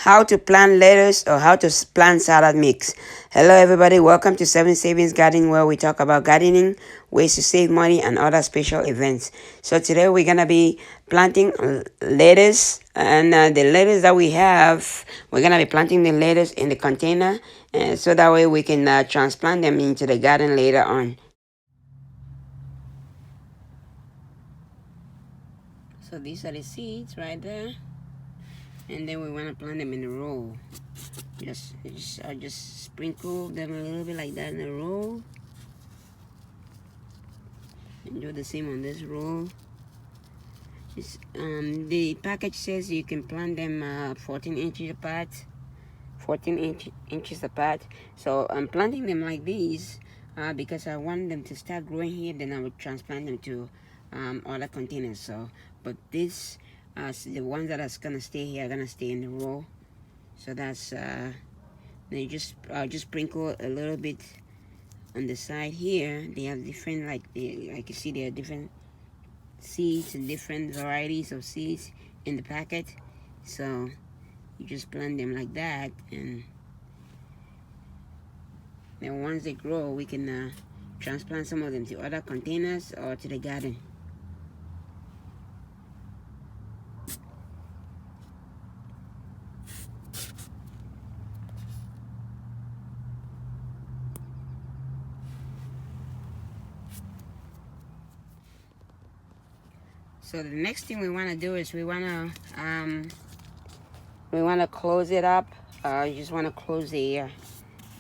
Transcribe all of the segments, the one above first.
how to plant lettuce or how to plant salad mix. Hello everybody, welcome to 7 Savings Garden, where we talk about gardening, ways to save money, and other special events. So today we're gonna be planting lettuce, and the lettuce that we have, we're gonna be planting the lettuce in the container, so that way we can transplant them into the garden later on. So these are the seeds right there, and then we want to plant them in a row. Just sprinkle them a little bit like that in a row, and do the same on this row. The package says you can plant them 14 inches apart. 14 inches apart. So I'm planting them like these because I want them to start growing here. Then I will transplant them to other containers. So, but this, the ones that are gonna stay here are gonna stay in the row. So that's then you just sprinkle a little bit on the side here. They have different, like you see, there are different seeds and different varieties of seeds in the packet. So you just plant them like that, and then once they grow, we can transplant some of them to other containers or to the garden. So the next thing we want to do is we want to close it up. You just want to close the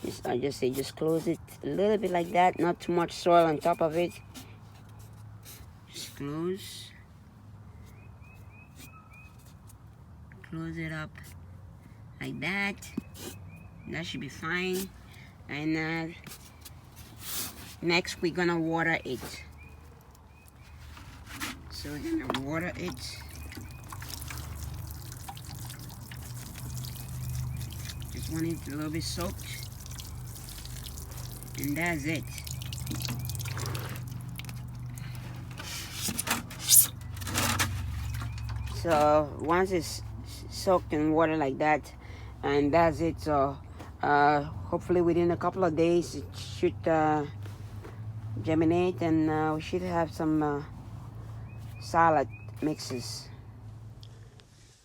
just close it a little bit like that, not too much soil on top of it. Just close it up like that. That should be fine. And next we're gonna water it. So we're gonna water it. Just want it a little bit soaked, and that's it. So once it's soaked in water like that, and that's it. So hopefully within a couple of days it should germinate, and we should have some salad mixes.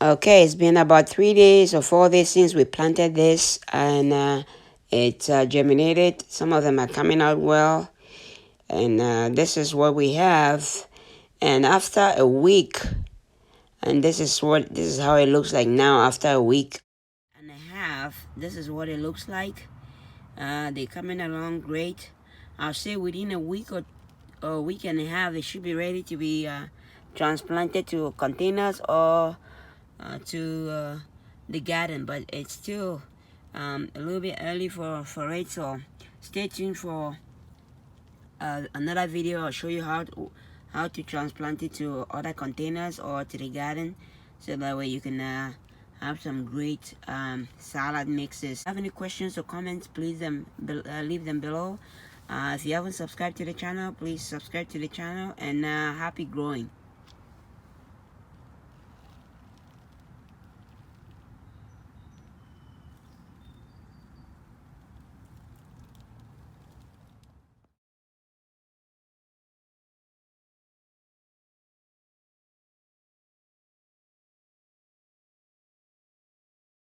Okay, it's been about 3 days or 4 days since we planted this, and it germinated. Some of them are coming out well, and this is what we have. And after a week, and this is how it looks like now after a week and a half. This is what it looks like. They're coming along great. I'll say within a week or a week and a half, they should be ready to be transplanted to containers or to the garden. But it's still a little bit early for it. So stay tuned for another video. I'll show you how to transplant it to other containers or to the garden, so that way you can have some great salad mixes. If you have any questions or comments, please leave them below. If you haven't subscribed to the channel, please subscribe to the channel, and happy growing.